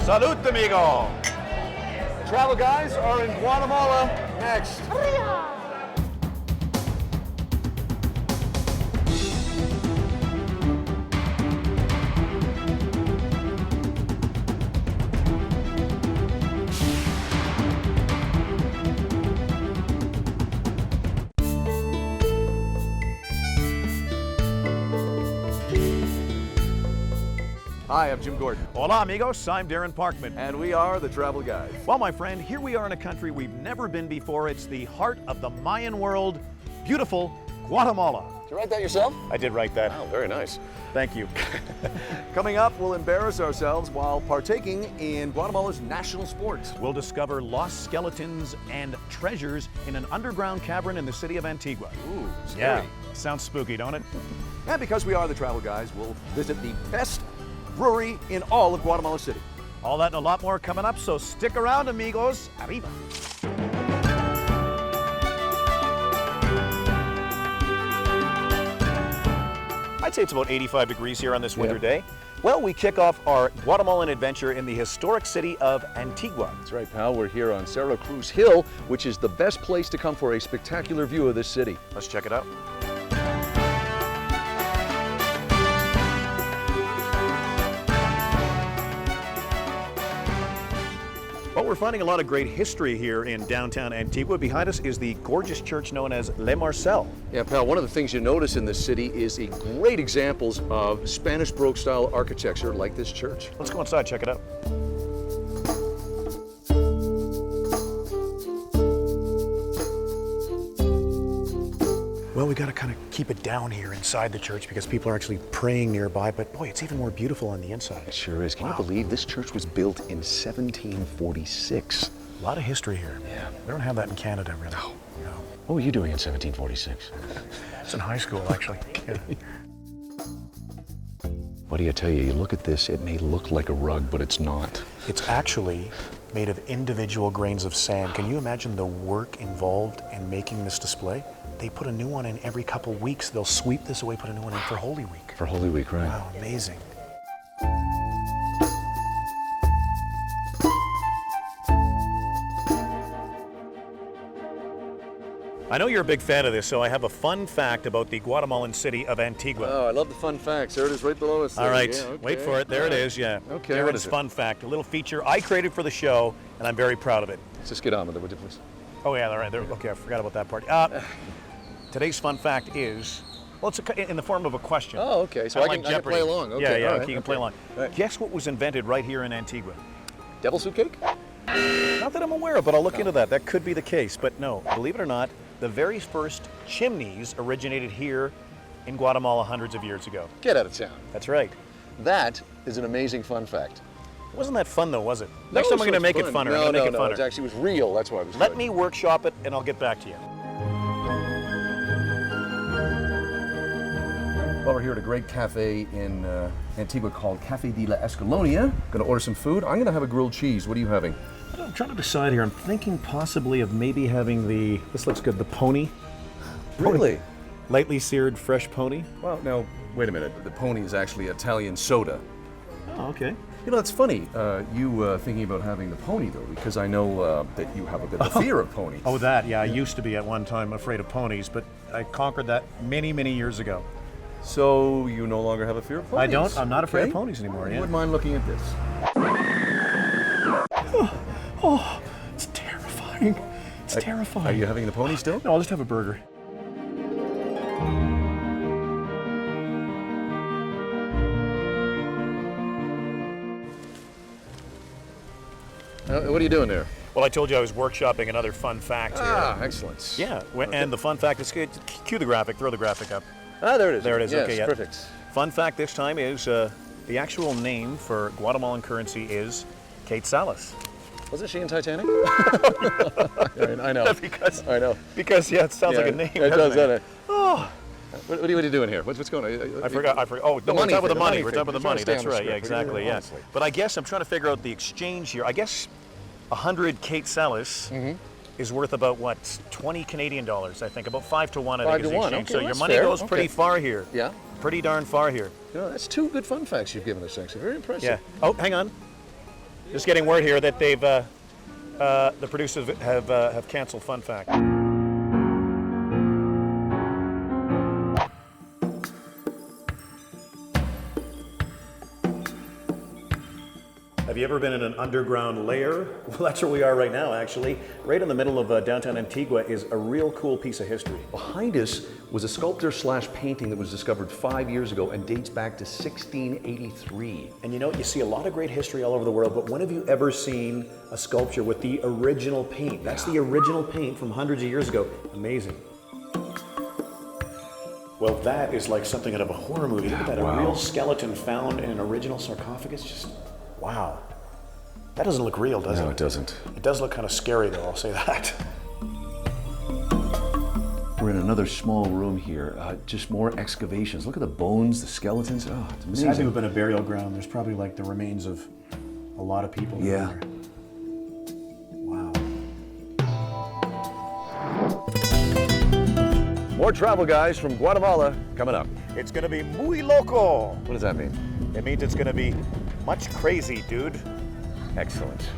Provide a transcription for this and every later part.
Salud, amigo. Travel guys are in Guatemala next. Hi, I'm Jim Gordon. Hola, amigos. I'm Darren Parkman. And we are the Travel Guys. Well, my friend, here we are in a country we've never been before. It's the heart of the Mayan world, beautiful Guatemala. Did you write that yourself? I did write that. Wow, very nice. Thank you. Coming up, we'll embarrass ourselves while partaking in Guatemala's national sports. We'll discover lost skeletons and treasures in an underground cavern in the city of Antigua. Ooh, scary. Yeah, sounds spooky, don't it? And because we are the Travel Guys, we'll visit the best brewery in all of Guatemala City. All that and a lot more coming up, so stick around, amigos. Arriba. I'd say it's about 85 degrees here on this winter day. Well, we kick off our Guatemalan adventure in the historic city of Antigua. That's right, pal. We're here on Cerro Cruz Hill, which is the best place to come for a spectacular view of this city. Let's check it out. Well, we're finding a lot of great history here in downtown Antigua. Behind us is the gorgeous church known as Le Marcel. Yeah, pal, one of the things you notice in this city is a great examples of Spanish Baroque style architecture like this church. Let's go inside, check it out. Well, we got to kind of keep it down here inside the church because people are actually praying nearby, but boy, it's even more beautiful on the inside. It sure is. Can you believe this church was built in 1746? A lot of history here. Yeah. We don't have that in Canada, really. No. No. What were you doing in 1746? It's in high school, actually. Yeah. What do you tell you? You look at this, it may look like a rug, but it's not. It's actually made of individual grains of sand. Can you imagine the work involved in making this display? They put a new one in every couple weeks. They'll sweep this away, put a new one in for Holy Week. For Holy Week, right? Wow, amazing. I know you're a big fan of this, so I have a fun fact about the Guatemalan city of Antigua. Oh, I love the fun facts. There it is right below us. All right, Yeah, okay. wait for it. There it is, yeah. Okay, what Darren's is it? fun fact, a little feature I created for the show, and I'm very proud of it. Let's just get on with it, would you please? Oh yeah, all right. Okay, I forgot about that part. Today's fun fact is, well, it's in the form of a question. Oh, okay. So Kinda I can play along. Okay, yeah, all right, okay, you can play along. Right. Guess what was invented right here in Antigua? Devil soup cake? Not that I'm aware of, but I'll look into that. That could be the case, but no. Believe it or not, the very first chimneys originated here in Guatemala hundreds of years ago. Get out of town. That's right. That is an amazing fun fact. Wasn't that fun though, was it? No, Next time so we're going to it's make it fun. funner. No, I'm going to make it no, funner. it actually was real. That's why it was Let good. me workshop it, and I'll get back to you. Well, we're here at a great cafe in Antigua called Cafe de la Escalonia. Going to order some food. I'm going to have a grilled cheese. What are you having? I'm trying to decide here. I'm thinking possibly of maybe having the, this looks good, the pony. Really? Lightly seared fresh pony. Well, no, wait a minute. The pony is actually Italian soda. Oh, okay. You know, that's funny, you thinking about having the pony, though, because I know that you have a bit of a fear of ponies. Oh, that, yeah. I used to be at one time afraid of ponies, but I conquered that many, many years ago. So you no longer have a fear of ponies? I don't. I'm not afraid of Okay. ponies anymore, I yeah. wouldn't mind looking at this. Oh, it's terrifying. It's terrifying. Are you having the pony still? No, I'll just have a burger. What are you doing there? Well, I told you I was workshopping another fun fact here. Ah, excellent. Yeah, and the fun fact is, cue the graphic, throw the graphic up. Ah, there it is. There it is, Yes, okay, yeah. perfect. Fun fact this time is the actual name for Guatemalan currency is quetzales. Wasn't she in Titanic? I know. I know. Because, yeah, it sounds like a name. It does, doesn't it? Oh. What are you doing here? What's going on? I forgot. Oh, The no, we're money done with the thing, money. the We're money done with the thing. money. Stay on That's the right. Yeah, script. exactly. Yeah. Honestly. But I guess I'm trying to figure out the exchange here. I guess 100 quetzales is worth about what, 20 Canadian dollars? I think about 5 to 1. I 5 think to is the 1. exchange. Okay, So well, your that's money fair. goes Okay. pretty far here. Yeah. Pretty darn far here. You know, that's two good fun facts you've given us, actually. Very impressive. Yeah. Oh, hang on. Just getting word here that they've the producers have canceled Fun Fact. Have you ever been in an underground lair? Well, that's where we are right now, actually. Right in the middle of downtown Antigua is a real cool piece of history. Behind us was a sculpture/painting that was discovered 5 years ago and dates back to 1683. And you know, you see a lot of great history all over the world, but when have you ever seen a sculpture with the original paint? That's the original paint from hundreds of years ago. Amazing. Well, that is like something out of a horror movie. Look at that, a real skeleton found in an original sarcophagus. Just, wow. That doesn't look real, does it? No, it doesn't. It does look kind of scary, though, I'll say that. We're in another small room here. Just more excavations. Look at the bones, the skeletons. Oh, it's This amazing. had to have been a burial ground. There's probably like the remains of a lot of people. Yeah. There. Wow. More travel guys from Guatemala coming up. It's gonna be muy loco. What does that mean? It means it's gonna be much crazy, dude. Excellent.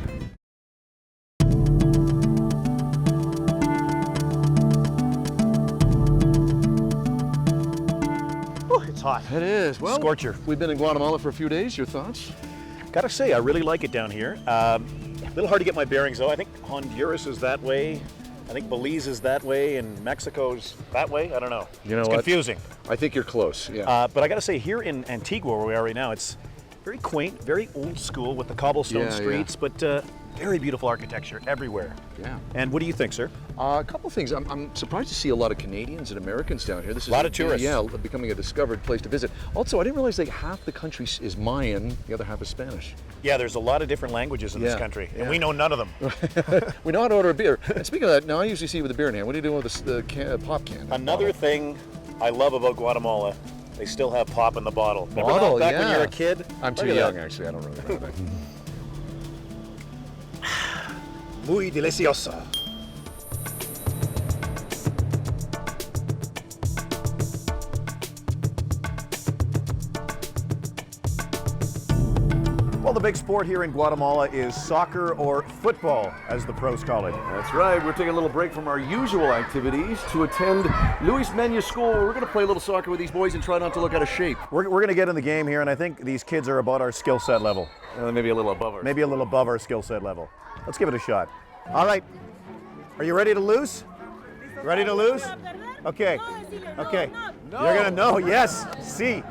Oh, it's hot. It is. Well, Scorcher. We've been in Guatemala for a few days. Your thoughts? Gotta say, I really like it down here. A little hard to get my bearings, though. I think Honduras is that way. I think Belize is that way, and Mexico's that way. I don't know. You know it's what? confusing. I think you're close. Yeah. But I gotta say, here in Antigua, where we are right now, it's very quaint, very old school with the cobblestone Yeah, streets, but very beautiful architecture everywhere. Yeah. And what do you think, sir? A couple of things. I'm surprised to see a lot of Canadians and Americans down here. This is A lot of tourists. Yeah, becoming a discovered place to visit. Also, I didn't realize like half the country is Mayan, the other half is Spanish. Yeah, there's a lot of different languages in this Yeah, country, yeah. and we know none of them. We know how to order a beer. And speaking of that, now I usually see you with a beer in hand. What are you doing with the pop can? Another thing I love about Guatemala, they still have pop in the bottle. Remember Bottle, that, back when yeah. you were a kid? I'm too Look at young, that. actually. I don't really remember that. Muy deliciosa. Well, the big sport here in Guatemala is soccer or football, as the pros call it. That's right. We're taking a little break from our usual activities to attend Luis Menu School. We're going to play a little soccer with these boys and try not to look out of shape. We're going to get in the game here, and I think these kids are about our skill set level. Maybe a little above us. Maybe a little above our skill set level. Let's give it a shot. All right. Are you ready to lose? Ready to lose? Okay. Okay. You're going to know. Yes. See.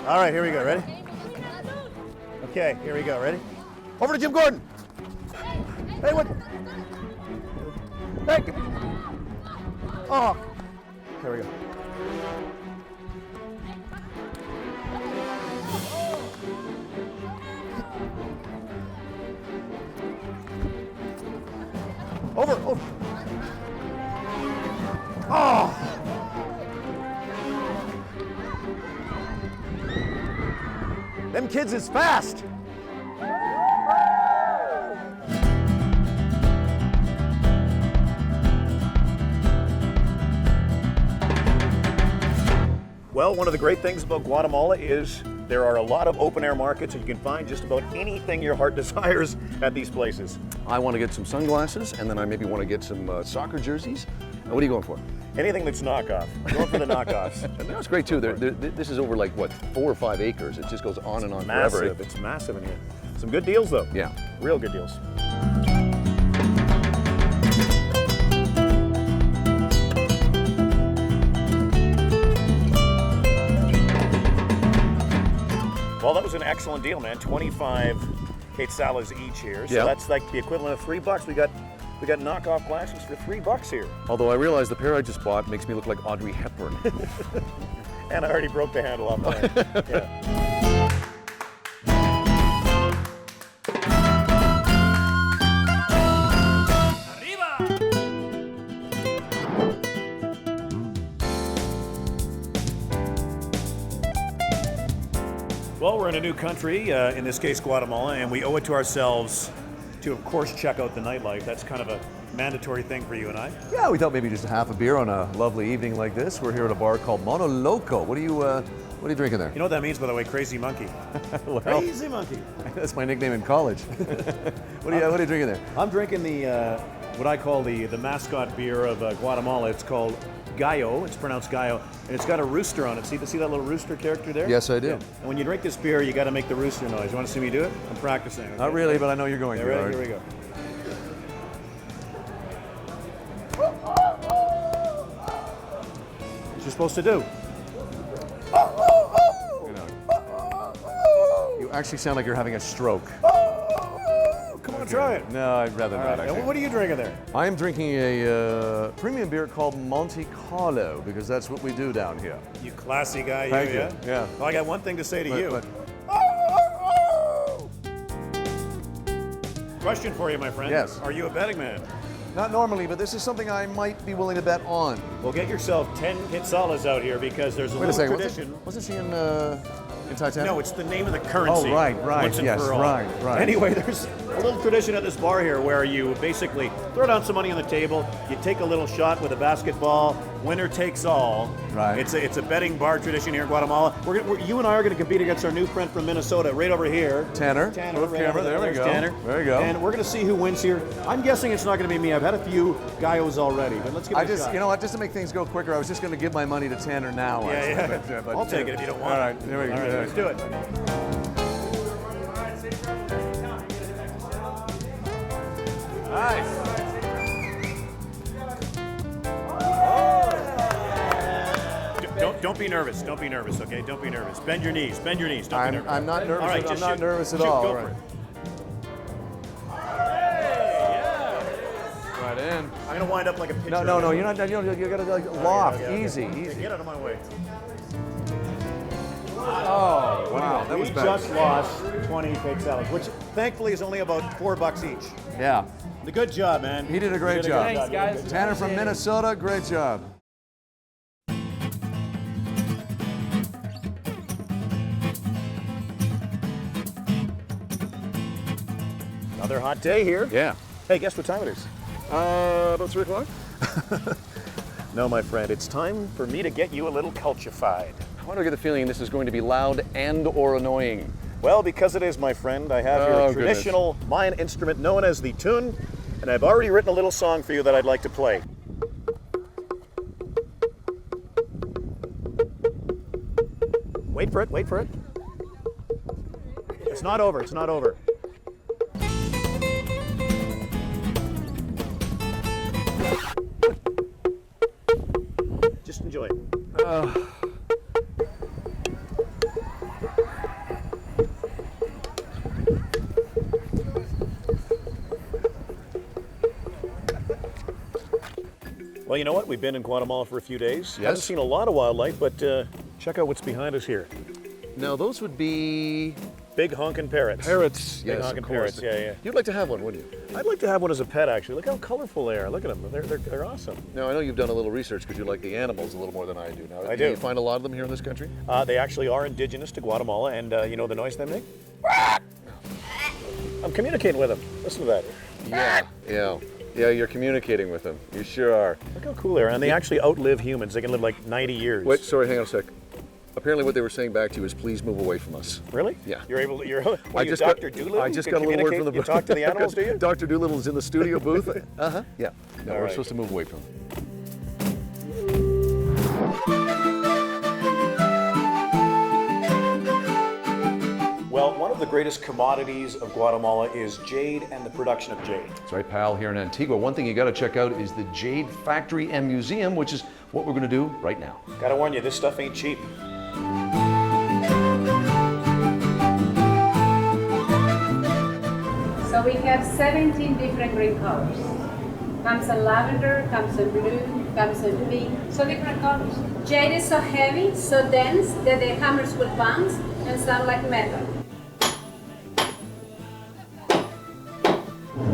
All right, here we go. Ready? Okay, here we go. Ready? Over to Jim Gordon. Hey, what? Hey. Oh. Here we go. Over. Oh. Them kids is fast. Well, one of the great things about Guatemala is there are a lot of open air markets and you can find just about anything your heart desires at these places. I want to get some sunglasses, and then I maybe want to get some soccer jerseys. What are you going for? Anything that's knockoff. We're going for the knockoffs. And that's great too. This is over like what, 4 or 5 acres. It just goes on and on Massive. forever. It's massive in here. Some good deals though. Yeah. Real good deals. Well, that was an excellent deal, man. 25 quetzales each here. So Yeah. that's like the equivalent of $3. We got knockoff glasses for $3 here. Although I realize the pair I just bought makes me look like Audrey Hepburn. And I already broke the handle off mine. Yeah. Well, we're in a new country, in this case Guatemala, and we owe it to ourselves to, of course, check out the nightlife. That's kind of a mandatory thing for you and I. Yeah, we thought maybe just a half a beer on a lovely evening like this. We're here at a bar called Mono Loco. What do you What are you drinking there? You know what that means, by the way? Crazy monkey. Well, Crazy monkey. that's my nickname in college. What are you drinking there? I'm drinking the what I call the mascot beer of Guatemala. It's called Gallo. It's pronounced Gallo, and it's got a rooster on it. See that little rooster character there? Yes, I do. Yeah. And when you drink this beer, you got to make the rooster noise. You want to see me do it? I'm practicing. Okay? Not really, but I know you're going Yeah, to. ready? Here we go. What you're supposed to do? You actually sound like you're having a stroke. Come on, try it. No, I'd rather All not, right. actually. And what are you drinking there? I am drinking a premium beer called Monte Carlo, because that's what we do down here. You classy guy, Thank you, you. Yeah. Well, I got one thing to say to you. But Question for you, my friend. Yes. Are you a betting man? not normally, but this is something I might be willing to bet on. Well, get yourself 10 quetzales out here because there's a Wait a little second, tradition. wasn't she in Titanic? No, it's the name of the currency. Oh, right, once and yes, for all. right. Anyway, there's a little tradition at this bar here where you basically throw down some money on the table, you take a little shot with a basketball, winner takes all. Right. It's a betting bar tradition here in Guatemala. You and I are going to compete against our new friend from Minnesota right over here. Tanner. Tanner, Move right camera. over There we There's go. Tanner. There we go. And we're going to see who wins here. I'm guessing it's not going to be me. I've had a few gallos already, but let's give it a shot. You know what? Just to make things go quicker, I was just going to give my money to Tanner now. Yeah. But, I'll take it if you don't want it. All right, here we go. All right, let's do it. Nice. Don't be nervous. Don't be nervous, okay? Don't be nervous. Bend your knees. Bend your knees. Don't be nervous. I'm not nervous. All right, I'm just not shoot. nervous at Shoot, all. Go All for right. it. Right in. I'm gonna wind up like a pitcher. No. You're not. You got to like loft. Okay. Easy. Get out of my way. Oh, wow. That was We bad. just lost 20 fake salads, which thankfully is only about $4 each. Yeah. The good job, man. He did a great You job. good Thanks, guys. Tanner from Minnesota, great job. Another hot day here. Yeah. Hey, guess what time it is? About 3 o'clock? No, my friend, it's time for me to get you a little cultified. Why do I get the feeling this is going to be loud and or annoying? Well, because it is, my friend, I have Oh, your goodness. traditional Mayan instrument known as the tune, and I've already written a little song for you that I'd like to play. Wait for it, wait for it. It's not over, it's not over. Just enjoy it. Well, you know what? We've been in Guatemala for a few days. Haven't seen a lot of wildlife, but check out what's behind us here. Now, those would be Big honkin' parrots. parrots. Big Yes, honkin' of course. parrots, yeah. You'd like to have one, wouldn't you? I'd like to have one as a pet, actually. Look how colorful they are. Look at them. They're awesome. Now, I know you've done a little research because you like the animals a little more than I do. Now, I do. you find a lot of them here in this country? They actually are indigenous to Guatemala, and you know the noise they make? I'm communicating with them. Listen to that. Yeah, you're communicating with them. You sure are. Look how cool they are. And they actually outlive humans. They can live like 90 years. Wait, sorry, hang on a sec. Apparently what they were saying back to you is please move away from us. Really? Yeah. You're able to, what are you, got- Dr. Doolittle? I You just can got a little word from the communicate? You talk to the animals, do you? Dr. Doolittle's in the studio booth. Uh-huh. Yeah. No, All we're right. supposed to move away from them. Well, one of the greatest commodities of Guatemala is jade and the production of jade. That's right, pal, here in Antigua. One thing you got to check out is the Jade Factory and Museum, which is what we're going to do right now. Gotta warn you, this stuff ain't cheap. So we have 17 different green colors. Comes in lavender, comes in blue, comes in pink, so different colors. Jade is so heavy, so dense that the hammers will bounce and sound like metal.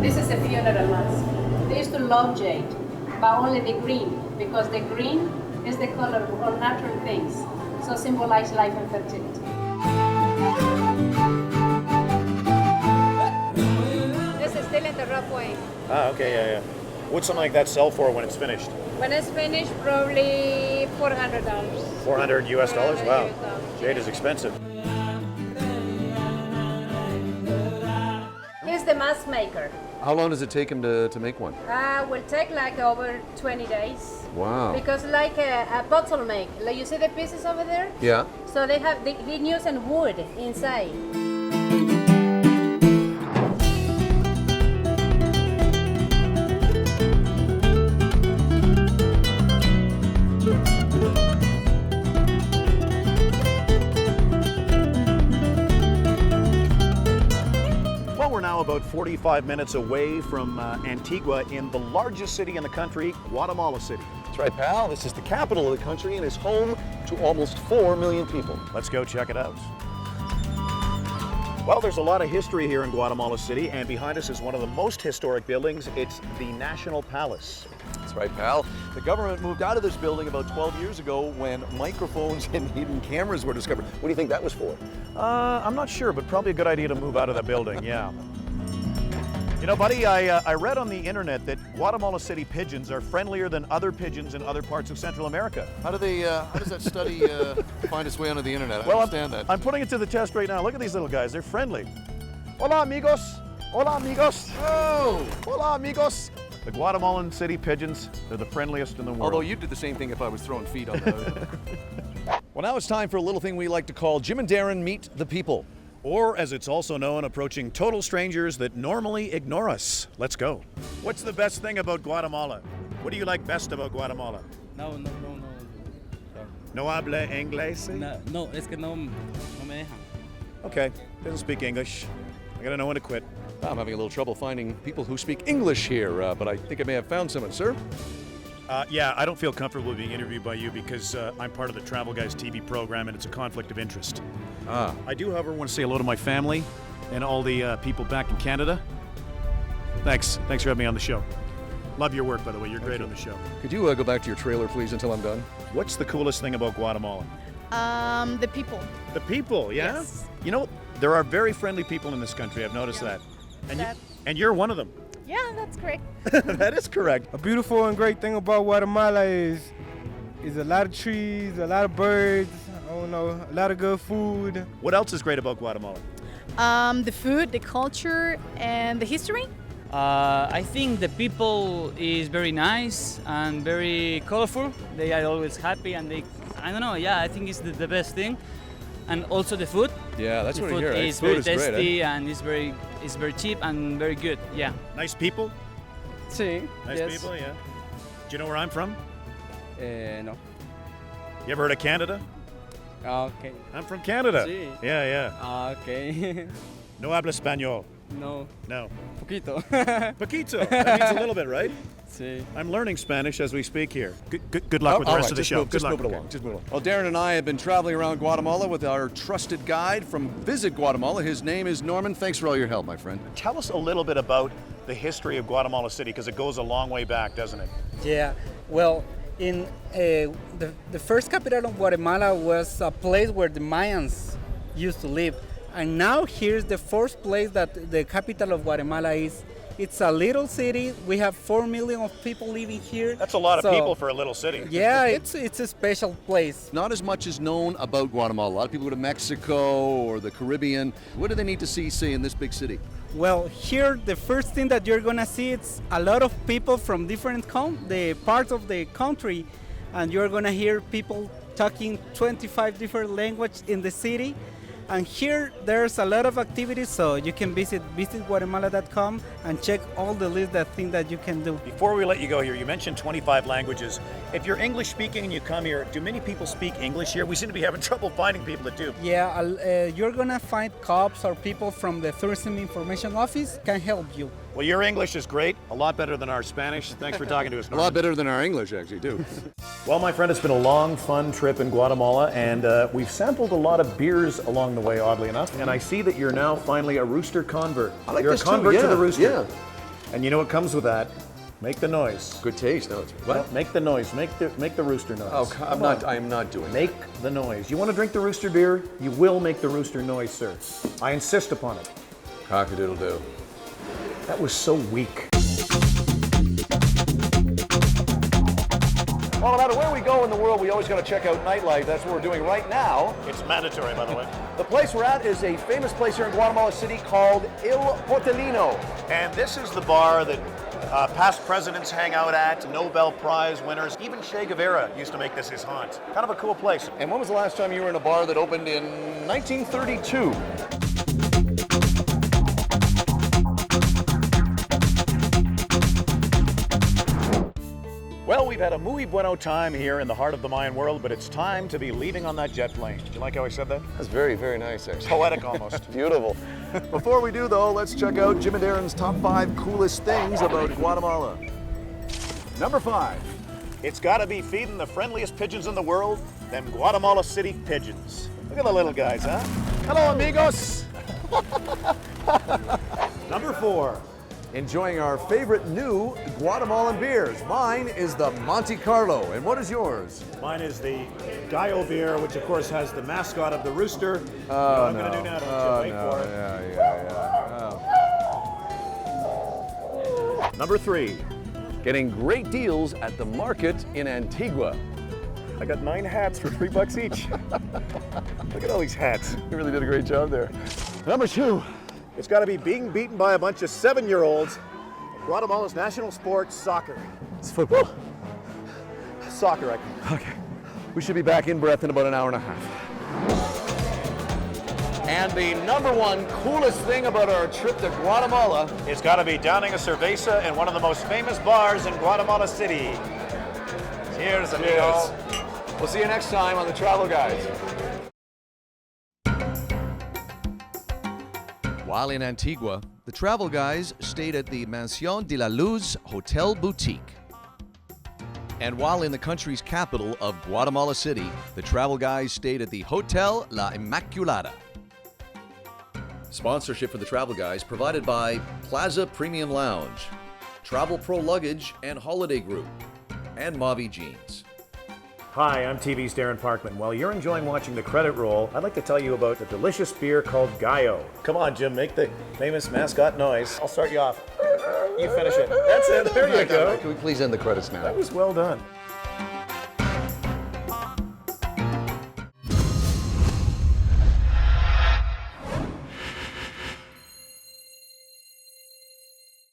This is a funeral mask. They used to love jade, but only the green, because the green is the color of all natural things, so symbolize life and fertility. This is still in the rough way. Ah, okay, yeah. What's something like that sell for when it's finished? When it's finished, probably $400. 400 US dollars? Wow. $400. Jade is expensive. He's the mask maker. How long does it take him to make one? Will take like over 20 days. Wow. Because like a bottle make, like you see the pieces over there? Yeah. So he using wood inside. Well, we're now about 45 minutes away from Antigua in the largest city in the country, Gautemala City. That's right, pal. This is the capital of the country and is home to almost 4 million people. Let's go check it out. Well, there's a lot of history here in Gautemala City, and behind us is one of the most historic buildings. It's the National Palace. That's right, pal. The government moved out of this building about 12 years ago when microphones and hidden cameras were discovered. What do you think that was for? I'm not sure, but probably a good idea to move out of the building, yeah. You know, buddy, I read on the internet that Gautemala City pigeons are friendlier than other pigeons in other parts of Central America. How does that study find its way onto the internet? I Well, understand that. I'm putting it to the test right now. Look at these little guys. They're friendly. Hola, amigos. Hola, amigos. Oh! Hola, amigos. The Guatemalan city pigeons, they're the friendliest in the world. Although you did the same thing if I was throwing feet on the... Well, now it's time for a little thing we like to call Jim and Darren Meet the People. Or, as it's also known, approaching total strangers that normally ignore us. Let's go. What's the best thing about Guatemala? What do you like best about Guatemala? No. No habla inglés? No, es que no me dejan. Okay, doesn't speak English. I gotta know when to quit. I'm having a little trouble finding people who speak English here, but I think I may have found someone, sir. Yeah, I don't feel comfortable being interviewed by you because I'm part of the Travel Guys TV program and it's a conflict of interest. I do, however, want to say hello to my family and all the people back in Canada. Thanks for having me on the show. Love your work, by the way. You're great on the show. Could you go back to your trailer, please, until I'm done? What's the coolest thing about Guatemala? The people. The people, yeah? Yes. You know, there are very friendly people in this country. I've noticed that. And you're one of them. Yeah, that's correct. That is correct. A beautiful and great thing about Guatemala is a lot of trees, a lot of birds, a lot of good food. What else is great about Guatemala? The food, the culture, and the history. I think the people is very nice and very colorful. They are always happy and I don't know, yeah, I think it's the best thing. And also the food. Yeah, that's the what I food hear. is Food very is tasty great, eh? and it's very cheap and very good, yeah. Nice people? Sí, Nice yes. people, yeah. Do you know where I'm from? No. You ever heard of Canada? Okay. I'm from Canada. Sí. Yeah. Okay. No habla español. No. No. Poquito. Poquito. That means a little bit, right? Sí. I'm learning Spanish as we speak here. Good luck with the all rest right, of the just show. Move, just move it along. Just move it along. Well, Darren and I have been traveling around Guatemala with our trusted guide from Visit Guatemala. His name is Norman. Thanks for all your help, my friend. Tell us a little bit about the history of Guatemala City, because it goes a long way back, doesn't it? Yeah, well, in the first capital of Guatemala was a place where the Mayans used to live, and now here's the first place that the capital of Guatemala is. It's a little city. We have 4 million of people living here. That's a lot of people for a little city. Yeah, it's a special place. Not as much is known about Guatemala. A lot of people go to Mexico or the Caribbean. What do they need to see, say, in this big city? Well, here the first thing that you're gonna see it's a lot of people from different the parts of the country, and you're gonna hear people talking 25 different languages in the city. And here there's a lot of activities, so you can visit visitguatemala.com and check all the list of things that you can do. Before we let you go here, you mentioned 25 languages. If you're English speaking and you come here, do many people speak English here? We seem to be having trouble finding people that do. Yeah, you're gonna find cops or people from the Tourism Information Office can help you. Well, your English is great, a lot better than our Spanish. Thanks for talking to us, A Norman. lot better than our English, actually, too. Well, my friend, it's been a long, fun trip in Guatemala, and we've sampled a lot of beers along the way, oddly enough. And I see that you're now finally a rooster convert. I like you're this a convert too, to the yeah, rooster. yeah. And you know what comes with that? Make the noise. Good taste. No, it's Well, make the noise. Make the rooster noise. Oh, Come on. I am not doing that. Make the noise. You want to drink the rooster beer? You will make the rooster noise, sir. I insist upon it. Cock-a-doodle-doo. That was so weak. Well, no matter where we go in the world, we always got to check out nightlife. That's what we're doing right now. It's mandatory, by the way. The place we're at is a famous place here in Guatemala City called Il Portelino. And this is the bar that past presidents hang out at, Nobel Prize winners. Even Che Guevara used to make this his haunt. Kind of a cool place. And when was the last time you were in a bar that opened in 1932? Well, we've had a muy bueno time here in the heart of the Mayan world, but it's time to be leaving on that jet plane. Do you like how I said that? That's very, very nice, actually. Poetic almost. Beautiful. Before we do, though, let's check out Jim and Darren's top 5 coolest things about Guatemala. Number 5. It's gotta be feeding the friendliest pigeons in the world, them Guatemala City pigeons. Look at the little guys, huh? Hello, amigos. Number 4. Enjoying our favorite new Guatemalan beers. Mine is the Monte Carlo. And what is yours? Mine is the Gallo beer, which of course has the mascot of the rooster. You know what I'm gonna do now, don't you? Wait for it. Yeah. Number 3. Getting great deals at the market in Antigua. I got 9 hats for $3 each. Look at all these hats. You really did a great job there. Number 2. It's got to be being beaten by a bunch of 7-year-olds. Guatemala's national sport, soccer. It's football. Soccer, Okay. We should be back in breath in about an hour and a half. And the number 1 coolest thing about our trip to Guatemala. It's got to be downing a cerveza in one of the most famous bars in Guatemala City. Cheers, amigos. We'll see you next time on The Travel Guys. While in Antigua, the travel guys stayed at the Mansión de la Luz Hotel Boutique. And while in the country's capital of Guatemala City, the travel guys stayed at the Hotel La Immaculada. Sponsorship for the travel guys provided by Plaza Premium Lounge, Travel Pro Luggage and Holiday Group, and Mavi Jeans. Hi, I'm TV's Darren Parkman. While you're enjoying watching the credit roll, I'd like to tell you about a delicious beer called Gallo. Come on, Jim, make the famous mascot noise. I'll start you off. You finish it. That's it. There you go. Can we please end the credits now? That was well done.